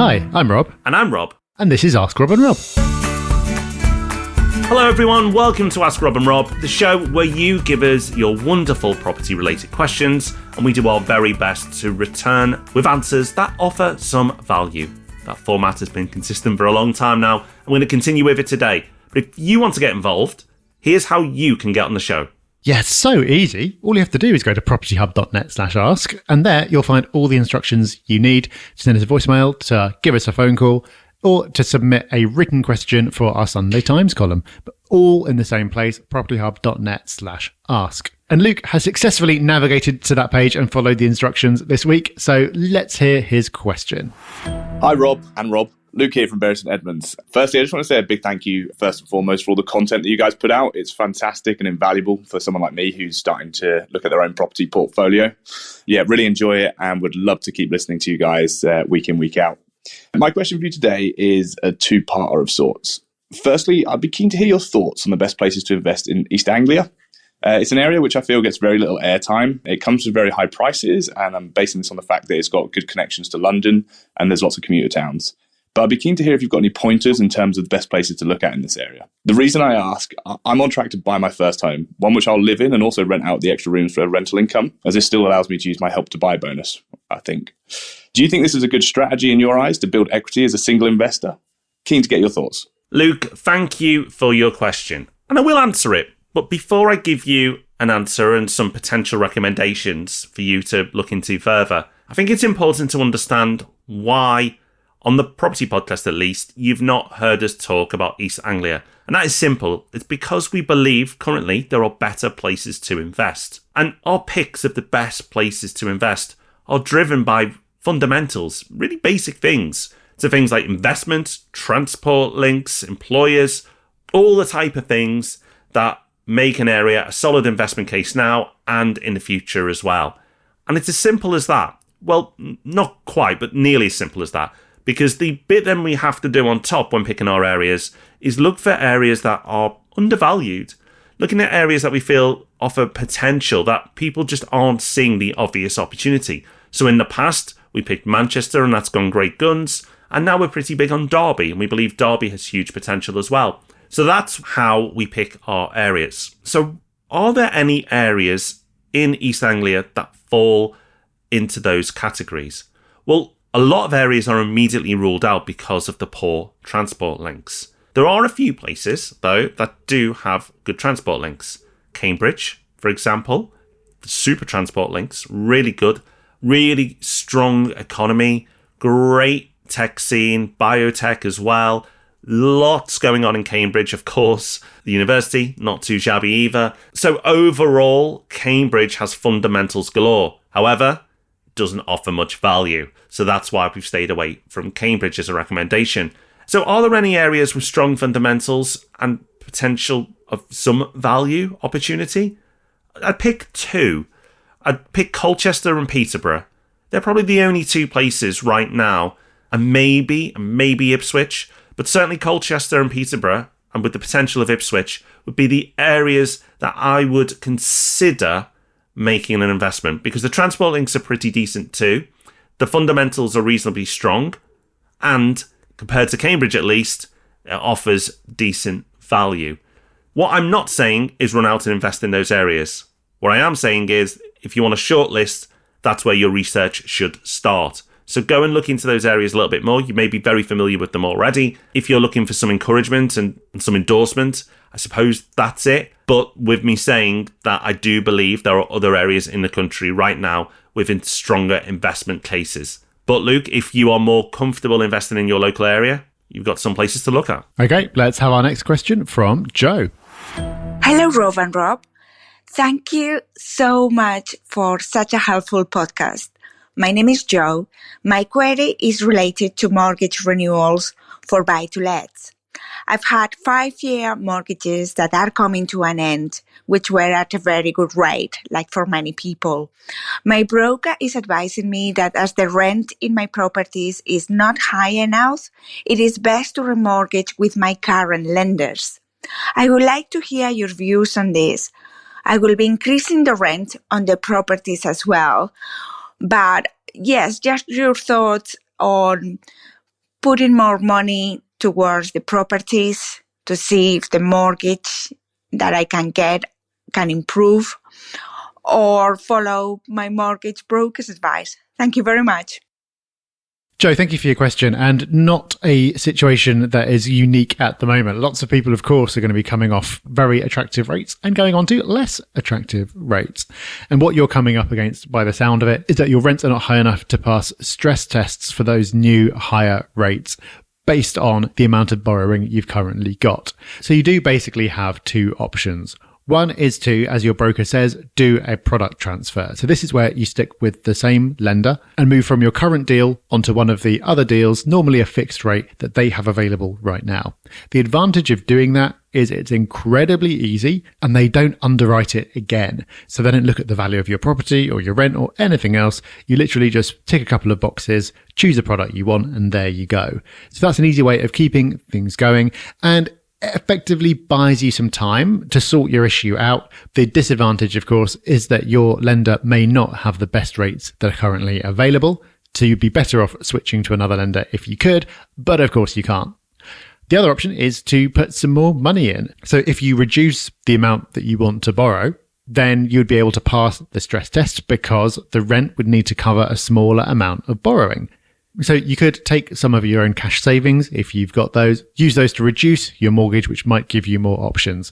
Hi, I'm Rob. And I'm Rob. And this is Ask Rob and Rob. Hello everyone, welcome to Ask Rob and Rob, the show where you give us your wonderful property-related questions and we do our very best to return with answers that offer some value. That format has been consistent for a long time now. I'm going to continue with it today. But if you want to get involved, here's how you can get on the show. Yeah, it's so easy. All you have to do is go to propertyhub.net/ask, and there you'll find all the instructions you need to send us a voicemail, to give us a phone call, or to submit a written question for our Sunday Times column. But all in the same place, propertyhub.net/ask. And Luke has successfully navigated to that page and followed the instructions this week, so let's hear his question. Hi, Rob and Rob. Luke here from Bury St Edmunds. Firstly, I just want to say a big thank you, first and foremost, for all the content that you guys put out. It's fantastic and invaluable for someone like me who's starting to look at their own property portfolio. Yeah, really enjoy it and would love to keep listening to you guys week in, week out. My question for you today is a two-parter of sorts. Firstly, I'd be keen to hear your thoughts on the best places to invest in East Anglia. It's an area which I feel gets very little airtime. It comes with very high prices, and I'm basing this on the fact that it's got good connections to London and there's lots of commuter towns. But I'd be keen to hear if you've got any pointers in terms of the best places to look at in this area. The reason I ask, I'm on track to buy my first home, one which I'll live in and also rent out the extra rooms for rental income, as this still allows me to use my Help to Buy bonus, I think. Do you think this is a good strategy in your eyes to build equity as a single investor? Keen to get your thoughts. Luke, thank you for your question. And I will answer it. But before I give you an answer and some potential recommendations for you to look into further, I think it's important to understand why, on the property podcast at least, you've not heard us talk about East Anglia. And that is simple. It's because we believe currently there are better places to invest. And our picks of the best places to invest are driven by fundamentals, really basic things. So things like investment, transport links, employers, all the type of things that make an area a solid investment case now and in the future as well. And it's as simple as that. Well, not quite, but nearly as simple as that. Because the bit then we have to do on top when picking our areas is look for areas that are undervalued. Looking at areas that we feel offer potential, that people just aren't seeing the obvious opportunity. So in the past, we picked Manchester and that's gone great guns. And now we're pretty big on Derby and we believe Derby has huge potential as well. So that's how we pick our areas. So are there any areas in East Anglia that fall into those categories? Well, a lot of areas are immediately ruled out because of the poor transport links. There are a few places, though, that do have good transport links. Cambridge, for example, the super transport links, really good, really strong economy, great tech scene, biotech as well. Lots going on in Cambridge, of course. The university, not too shabby either. So overall, Cambridge has fundamentals galore. However, it doesn't offer much value. So that's why we've stayed away from Cambridge as a recommendation. So are there any areas with strong fundamentals and potential of some value opportunity? I'd pick two. I'd pick Colchester and Peterborough. They're probably the only two places right now, and maybe Ipswich, but certainly Colchester and Peterborough, and with the potential of Ipswich, would be the areas that I would consider making an investment, because the transport links are pretty decent too. The fundamentals are reasonably strong, and compared to Cambridge at least, it offers decent value. What I'm not saying is run out and invest in those areas. What I am saying is, if you want a short list, that's where your research should start. So go and look into those areas a little bit more. You may be very familiar with them already. If you're looking for some encouragement and some endorsement, I suppose that's it. But with me saying that I do believe there are other areas in the country right now with stronger investment cases. But Luke, if you are more comfortable investing in your local area, you've got some places to look at. Okay, let's have our next question from Joe. Hello, Rob and Rob. Thank you so much for such a helpful podcast. My name is Joe. My query is related to mortgage renewals for buy-to-lets. I've had 5-year mortgages that are coming to an end, which were at a very good rate, like for many people. My broker is advising me that as the rent in my properties is not high enough, it is best to remortgage with my current lenders. I would like to hear your views on this. I will be increasing the rent on the properties as well. But yes, just your thoughts on putting more money towards the properties to see if the mortgage that I can get can improve, or follow my mortgage broker's advice? Thank you very much. Joe, thank you for your question, and not a situation that is unique at the moment. Lots of people, of course, are going to be coming off very attractive rates and going on to less attractive rates. And what you're coming up against, by the sound of it, is that your rents are not high enough to pass stress tests for those new higher rates based on the amount of borrowing you've currently got. So you do basically have two options. One is to, as your broker says, do a product transfer. So this is where you stick with the same lender and move from your current deal onto one of the other deals, normally a fixed rate that they have available right now. The advantage of doing that is it's incredibly easy and they don't underwrite it again. So they don't look at the value of your property or your rent or anything else. You literally just tick a couple of boxes, choose a product you want, and there you go. So that's an easy way of keeping things going, and effectively buys you some time to sort your issue out. The disadvantage, of course, is that your lender may not have the best rates that are currently available. So you'd be better off switching to another lender if you could, but of course you can't. The other option is to put some more money in. So if you reduce the amount that you want to borrow, then you'd be able to pass the stress test because the rent would need to cover a smaller amount of borrowing. So you could take some of your own cash savings, if you've got those, use those to reduce your mortgage, which might give you more options.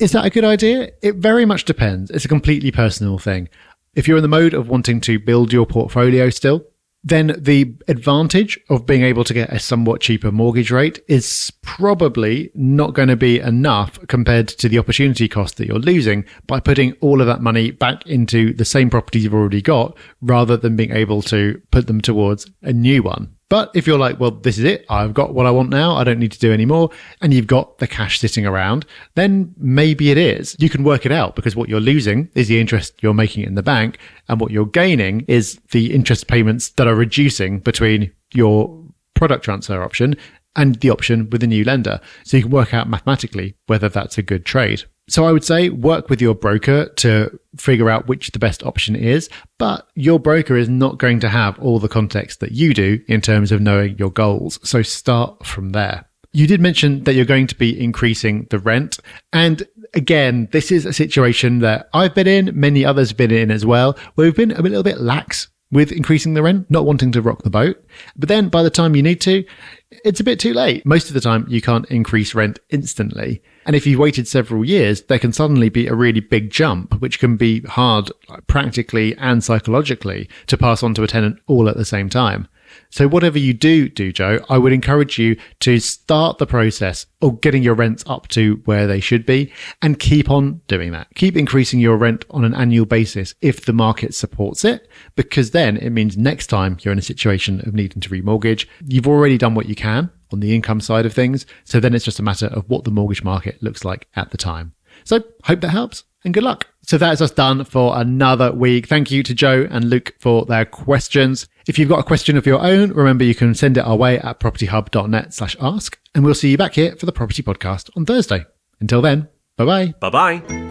Is that a good idea? It very much depends. It's a completely personal thing. If you're in the mode of wanting to build your portfolio still, then the advantage of being able to get a somewhat cheaper mortgage rate is probably not going to be enough compared to the opportunity cost that you're losing by putting all of that money back into the same properties you've already got, rather than being able to put them towards a new one. But if you're like, well, this is it, I've got what I want now, I don't need to do any more, and you've got the cash sitting around, then maybe it is. You can work it out, because what you're losing is the interest you're making in the bank, and what you're gaining is the interest payments that are reducing between your product transfer option and the option with a new lender. So you can work out mathematically whether that's a good trade. So I would say work with your broker to figure out which the best option is, but your broker is not going to have all the context that you do in terms of knowing your goals. So start from there. You did mention that you're going to be increasing the rent. And again, this is a situation that I've been in, many others have been in as well, where we've been a little bit lax with increasing the rent, not wanting to rock the boat. But then by the time you need to, it's a bit too late. Most of the time, you can't increase rent instantly. And if you've waited several years, there can suddenly be a really big jump, which can be hard practically and psychologically to pass on to a tenant all at the same time. So whatever you do, Joe, I would encourage you to start the process of getting your rents up to where they should be and keep on doing that. Keep increasing your rent on an annual basis if the market supports it, because then it means next time you're in a situation of needing to remortgage, you've already done what you can on the income side of things. So then it's just a matter of what the mortgage market looks like at the time. So hope that helps and good luck. So that is us done for another week. Thank you to Joe and Luke for their questions. If you've got a question of your own, remember you can send it our way at propertyhub.net/ask, and we'll see you back here for the Property Podcast on Thursday. Until then, bye-bye. Bye-bye.